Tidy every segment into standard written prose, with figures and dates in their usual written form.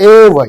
AAY।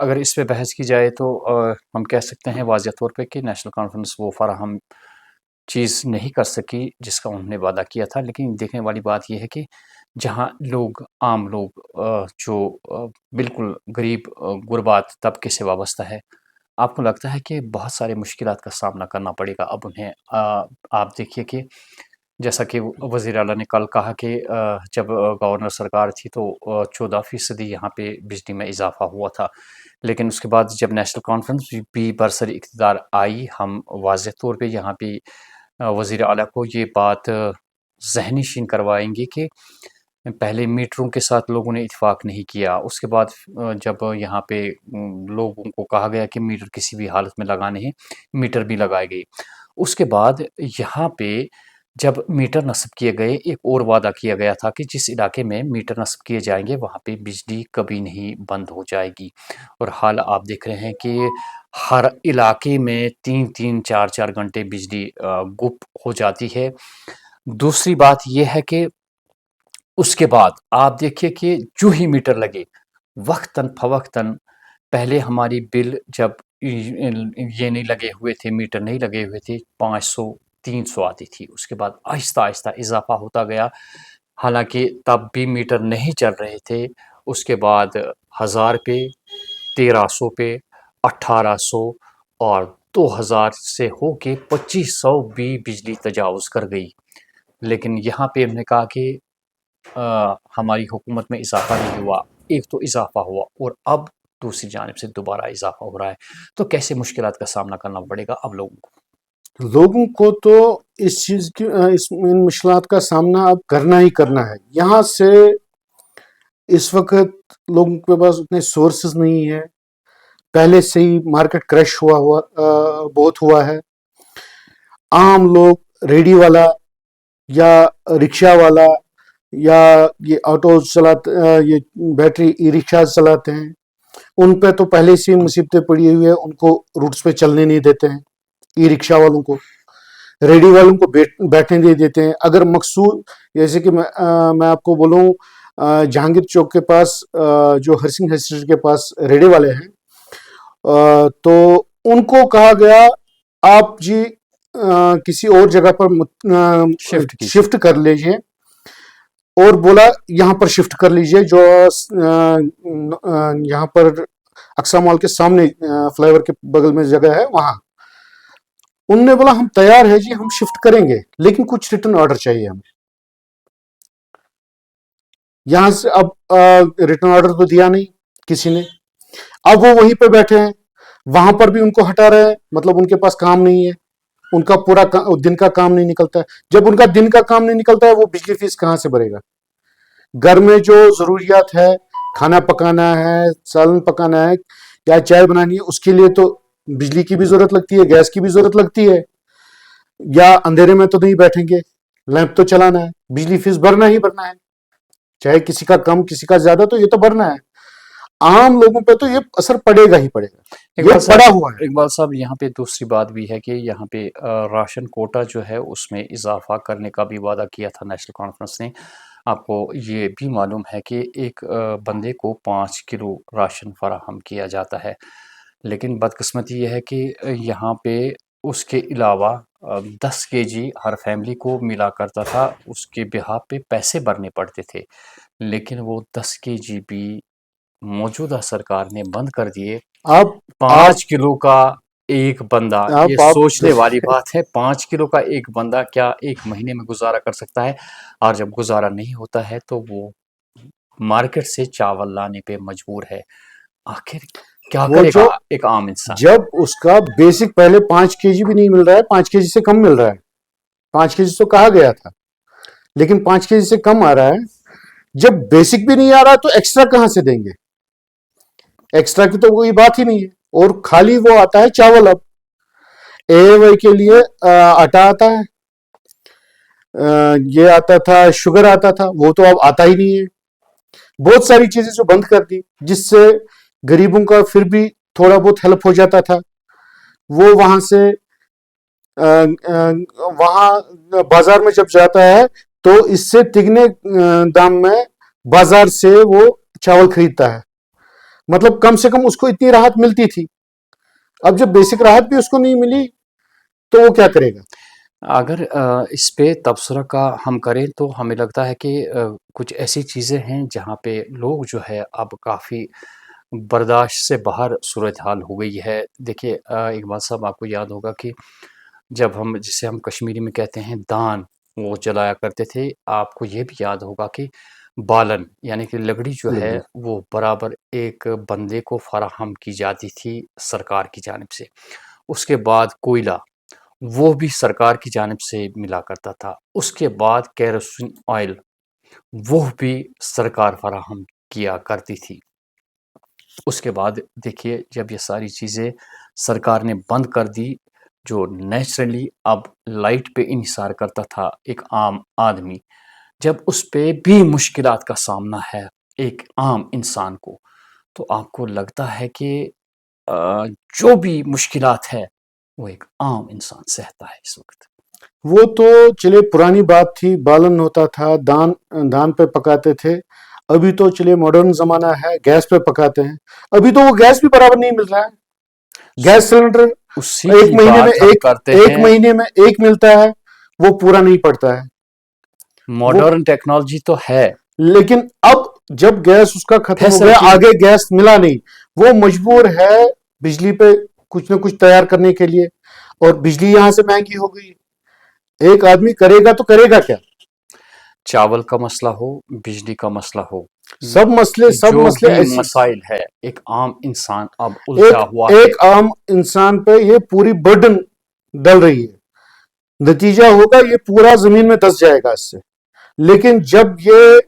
اگر اس پہ بحث کی جائے تو ہم کہہ سکتے ہیں واضح طور پہ کہ نیشنل کانفرنس وہ فراہم چیز نہیں کر سکی جس کا انہوں نے وعدہ کیا تھا، لیکن دیکھنے والی بات یہ ہے کہ جہاں لوگ عام لوگ جو بالکل غریب غربات طبقے سے وابستہ ہے، آپ کو لگتا ہے کہ بہت سارے مشکلات کا سامنا کرنا پڑے گا اب انہیں؟ آپ دیکھیے کہ جیسا کہ وزیر اعلیٰ نے کل کہا کہ جب گورنر سرکار تھی تو 14% یہاں پہ بجلی میں اضافہ ہوا تھا، لیکن اس کے بعد جب نیشنل کانفرنس بھی برسر اقتدار آئی، ہم واضح طور پہ یہاں پہ وزیر اعلیٰ کو یہ بات ذہنی شین کروائیں گے کہ پہلے میٹروں کے ساتھ لوگوں نے اتفاق نہیں کیا، اس کے بعد جب یہاں پہ لوگوں کو کہا گیا کہ میٹر کسی بھی حالت میں لگانے ہیں، میٹر بھی لگائے گئے۔ اس کے بعد یہاں پہ جب میٹر نصب کیے گئے، ایک اور وعدہ کیا گیا تھا کہ جس علاقے میں میٹر نصب کیے جائیں گے وہاں پہ بجلی کبھی نہیں بند ہو جائے گی، اور حال آپ دیکھ رہے ہیں کہ ہر علاقے میں 3-4 گھنٹے بجلی گپ ہو جاتی ہے۔ دوسری بات یہ ہے کہ اس کے بعد آپ دیکھیے کہ جو ہی میٹر لگے وقتاً فوقتاً، پہلے ہماری بل جب یہ نہیں لگے ہوئے تھے، میٹر نہیں لگے ہوئے تھے، 500-300 آتی تھی، اس کے بعد آہستہ آہستہ اضافہ ہوتا گیا، حالانکہ تب بھی میٹر نہیں چل رہے تھے، اس کے بعد 1000 پہ، 1300 پہ، 1800 اور 2000 سے ہو کے 2500 بھی بجلی تجاوز کر گئی۔ لیکن یہاں پہ انہوں نے کہا کہ ہماری حکومت میں اضافہ نہیں ہوا، ایک تو اضافہ ہوا اور اب دوسری جانب سے دوبارہ اضافہ ہو رہا ہے، تو کیسے مشکلات کا سامنا کرنا پڑے گا اب لوگوں کو؟ لوگوں کو تو اس چیز کی ان مشکلات کا سامنا اب کرنا ہی کرنا ہے۔ یہاں سے اس وقت لوگوں کے پاس اتنے سورسز نہیں ہے، پہلے سے ہی مارکیٹ کریش بہت ہوا ہے۔ عام لوگ ریڈی والا یا رکشہ والا یا یہ آٹو چلاتے، یہ بیٹری ای رکشا چلاتے ہیں، ان پہ تو پہلے سے مصیبتیں پڑی ہوئی ہیں، ان کو روٹس پہ چلنے نہیں دیتے ہیں، ای رکشا والوں کو، ریڈی والوں کو بیٹھنے نہیں دیتے ہیں۔ اگر مقصود جیسے کہ میں آپ کو بولوں، جہانگیر چوک کے پاس جو ہرسنگھ اسٹریٹ کے پاس ریڈی والے ہیں، تو ان کو کہا گیا آپ جی کسی اور جگہ پر شفٹ کر لیجئے، اور بولا یہاں پر شفٹ کر لیجئے جو یہاں پر اقصی مال کے سامنے فلائی اوور کے بغل میں جگہ ہے وہاں۔ انہوں نے بولا ہم تیار ہے جی، ہم شفٹ کریں گے، لیکن کچھ ریٹن آرڈر چاہیے ہمیں۔ یہاں سے اب ریٹن آرڈر تو دیا نہیں کسی نے، اب وہ وہیں پہ بیٹھے ہیں، وہاں پر بھی ان کو ہٹا رہے ہیں، مطلب ان کے پاس کام نہیں ہے، ان کا پورا دن کا کام نہیں نکلتا ہے۔ جب ان کا دن کا کام نہیں نکلتا ہے، وہ بجلی فیس کہاں سے بھرے گا؟ گھر میں جو ضروریات ہے، کھانا پکانا ہے، سالن پکانا ہے یا چائے بنانی ہے، اس کے لیے تو بجلی کی بھی ضرورت لگتی ہے، گیس کی بھی ضرورت لگتی ہے، یا اندھیرے میں تو نہیں بیٹھیں گے، لیمپ تو چلانا ہے، بجلی فیس بھرنا ہی بھرنا ہے، چاہے کسی کا کم کسی کا زیادہ، تو یہ تو بھرنا ہے۔ عام لوگوں پہ تو یہ اثر پڑے گا ہی پڑے گا، یہ پڑا ہوا ہے۔ اقبال صاحب، یہاں پہ دوسری بات بھی ہے کہ یہاں پہ راشن کوٹا جو ہے اس میں اضافہ کرنے کا بھی وعدہ کیا تھا نیشنل کانفرنس نے۔ آپ کو یہ بھی معلوم ہے کہ ایک بندے کو 5 کلو راشن فراہم کیا جاتا ہے، لیکن بدقسمتی یہ ہے کہ یہاں پہ اس کے علاوہ 10 کے جی ہر فیملی کو ملا کرتا تھا، اس کے بہاف پہ پیسے بھرنے پڑتے تھے، لیکن وہ 10 کے جی بھی موجودہ سرکار نے بند کر دیے۔ آپ 5 کلو کا ایک بندہ، یہ سوچنے والی بات ہے، 5 کلو کا ایک بندہ کیا ایک مہینے میں گزارا کر سکتا ہے؟ اور جب گزارا نہیں ہوتا ہے تو وہ مارکیٹ سے چاول لانے پہ مجبور ہے۔ آخر کیا کرے گا ایک عام انسان؟ جب اس کا بیسک پہلے 5 کے جی بھی نہیں مل رہا ہے، 5 کے جی سے کم مل رہا ہے، 5 کے جی تو کہا گیا تھا، لیکن 5 کے جی سے کم آ رہا ہے، جب بیسک بھی نہیں آ رہا تو ایکسٹرا کہاں سے دیں گے؟ ایکسٹرا کی تو کوئی بات ہی نہیں ہے، اور خالی وہ آتا ہے چاول۔ اب اے وائی کے لیے آٹا آتا ہے، یہ آتا تھا، شوگر آتا تھا، وہ تو اب آتا ہی نہیں ہے۔ بہت ساری چیزیں جو بند کر دی، جس سے غریبوں کا پھر بھی تھوڑا بہت ہیلپ ہو جاتا تھا، وہ وہاں سے وہاں بازار میں جب جاتا ہے تو اس سے تگنے دام میں بازار سے وہ چاول خریدتا ہے، مطلب کم سے کم اس کو اتنی راحت ملتی تھی. اب جب بیسک راحت بھی اس کو نہیں ملی تو وہ کیا کرے گا؟ اگر اس پہ تبصرہ کا ہم کریں تو ہمیں لگتا ہے کہ کچھ ایسی چیزیں ہیں جہاں پہ لوگ جو ہے اب کافی برداشت سے باہر صورتحال ہو گئی ہے. دیکھیے اقبال صاحب، آپ کو یاد ہوگا کہ جب جسے ہم کشمیری میں کہتے ہیں دان، وہ جلایا کرتے تھے. آپ کو یہ بھی یاد ہوگا کہ بالن یعنی کہ لکڑی جو ہے وہ برابر ایک بندے کو فراہم کی جاتی تھی سرکار کی جانب سے. اس کے بعد کوئلہ، وہ بھی سرکار کی جانب سے ملا کرتا تھا. اس کے بعد کیروسین آئل، وہ بھی سرکار فراہم کیا کرتی تھی. اس کے بعد دیکھیے جب یہ ساری چیزیں سرکار نے بند کر دی، جو نیچرلی اب لائٹ پہ انحصار کرتا تھا ایک عام آدمی، جب اس پہ بھی مشکلات کا سامنا ہے ایک عام انسان کو، تو آپ کو لگتا ہے کہ جو بھی مشکلات ہے وہ ایک عام انسان سہتا ہے اس وقت. وہ تو چلے پرانی بات تھی، بالن ہوتا تھا، دان پہ پکاتے تھے. ابھی تو چلے ماڈرن زمانہ ہے، گیس پہ پکاتے ہیں. ابھی تو وہ گیس بھی برابر نہیں مل رہا ہے. گیس سلنڈر اسی ایک کی مہینے میں بات ہم کرتے ایک ہیں. مہینے میں ایک ملتا ہے، وہ پورا نہیں پڑتا ہے. وہ ماڈرن ٹیکنالوجی تو ہے، لیکن اب جب گیس اس کا ختم ہو گیا، فیسلٹی آگے گیس ملا نہیں، وہ مجبور ہے بجلی پہ کچھ نہ کچھ تیار کرنے کے لیے. اور بجلی یہاں سے مہنگی ہو گئی. ایک آدمی کرے گا تو کرے گا کیا؟ چاول کا مسئلہ ہو، بجلی کا مسئلہ ہو، سب جو مسئلے بھی ایسی. مسائل ہے ایک عام انسان اب الجھا ہوا ہے. ایک عام انسان پہ یہ پوری برڈن ڈل رہی ہے. نتیجہ ہوگا یہ پورا زمین میں دس جائے گا اس سے. لیکن جب یہ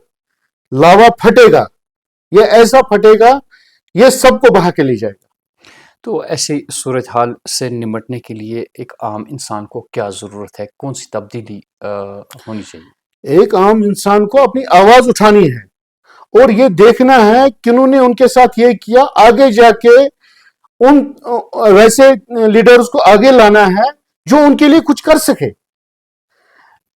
لاوا پھٹے گا، یہ ایسا پھٹے گا، یہ سب کو بہا کے لے جائے گا. تو ایسی صورتحال سے نمٹنے کے لیے ایک عام انسان کو کیا ضرورت ہے؟ کون سی تبدیلی ہونی چاہیے؟ ایک عام انسان کو اپنی آواز اٹھانی ہے اور یہ دیکھنا ہے کنہوں نے ان کے ساتھ یہ کیا. آگے جا کے ان ویسے لیڈرز کو آگے لانا ہے جو ان کے لیے کچھ کر سکے.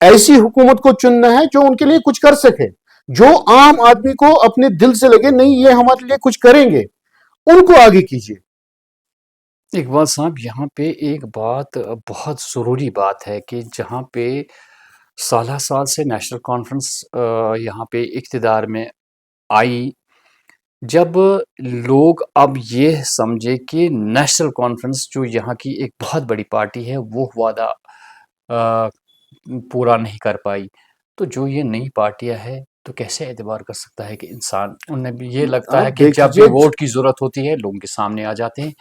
ایسی حکومت کو چننا ہے جو ان کے لیے کچھ کر سکے، جو عام آدمی کو اپنے دل سے لگے نہیں یہ ہمارے لیے کچھ کریں گے. ان کو آگے کیجیے. اقبال صاحب، یہاں پہ ایک بات بہت ضروری بات ہے کہ جہاں پہ سالہ سال سے نیشنل کانفرنس یہاں پہ اقتدار میں آئی، جب لوگ اب یہ سمجھے کہ نیشنل کانفرنس جو یہاں کی ایک بہت بڑی پارٹی ہے وہ وعدہ پورا نہیں کر پائی، تو جو یہ نئی پارٹیاں ہے تو کیسے اعتبار کر سکتا ہے کہ انسان؟ انہیں بھی یہ لگتا ہے آپ کہ جب بھی دیکھیے، ووٹ کی ضرورت ہوتی ہے لوگوں کے سامنے آ جاتے ہیں،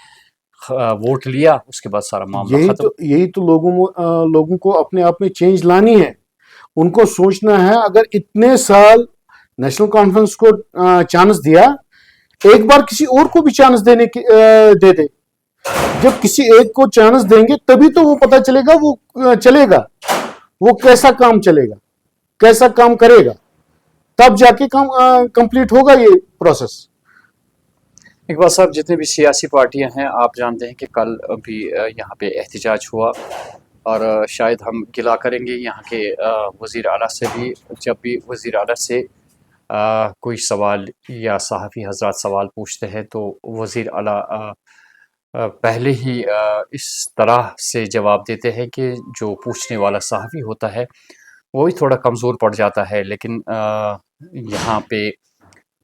ووٹ لیا اس کے بعد سارا معاملہ ختم. یہی تو لوگوں کو اپنے آپ میں چینج لانی ہے. ان کو سوچنا ہے اگر اتنے سال نیشنل کانفرنس کو چانس دیا، ایک بار کسی اور کو بھی چانس دے دے. جب کسی ایک کو چانس دیں گے تبھی تو وہ پتا چلے گا وہ چلے گا، وہ کیسا کام چلے گا، کیسا کام کرے گا. تب جا کے کمپلیٹ ہوگا یہ پروسیس. اقبال صاحب، جتنے بھی سیاسی پارٹیاں ہیں آپ جانتے ہیں کہ کل بھی یہاں پہ احتجاج ہوا، اور شاید ہم گلا کریں گے یہاں کے وزیر اعلیٰ سے بھی. جب بھی وزیر اعلیٰ سے کوئی سوال یا صحافی حضرات سوال پوچھتے ہیں تو وزیر اعلیٰ پہلے ہی اس طرح سے جواب دیتے ہیں کہ جو پوچھنے والا صحافی ہوتا ہے وہ بھی تھوڑا کمزور پڑ جاتا ہے. لیکن یہاں پہ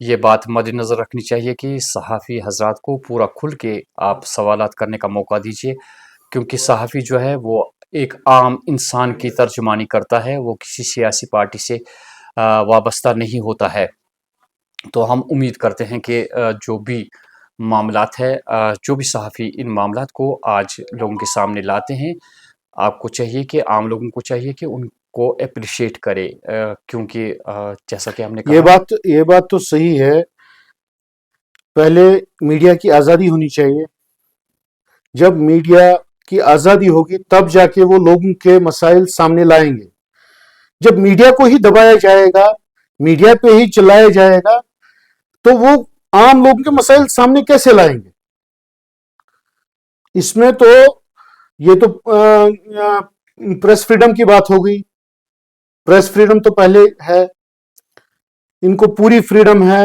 یہ بات مد نظر رکھنی چاہیے کہ صحافی حضرات کو پورا کھل کے آپ سوالات کرنے کا موقع دیجیے، کیونکہ صحافی جو ہے وہ ایک عام انسان کی ترجمانی کرتا ہے، وہ کسی سیاسی پارٹی سے وابستہ نہیں ہوتا ہے. تو ہم امید کرتے ہیں کہ جو بھی معاملات ہے، جو بھی صحافی ان معاملات کو آج لوگوں کے سامنے لاتے ہیں، آپ کو چاہیے کہ عام لوگوں کو چاہیے کہ ان کو اپریشیٹ کرے، کیونکہ جیسا کہ ہم نے کہا. یہ بات تو صحیح ہے. پہلے میڈیا کی آزادی ہونی چاہیے. جب میڈیا کی آزادی ہوگی تب جا کے وہ لوگوں کے مسائل سامنے لائیں گے. جب میڈیا کو ہی دبایا جائے گا، میڈیا پہ ہی چلایا جائے گا، تو وہ عام لوگوں کے مسائل سامنے کیسے لائیں گے؟ اس میں تو یہ تو پریس فریڈم کی بات ہو گئی. پریس فریڈم تو پہلے ہے، ان کو پوری فریڈم ہے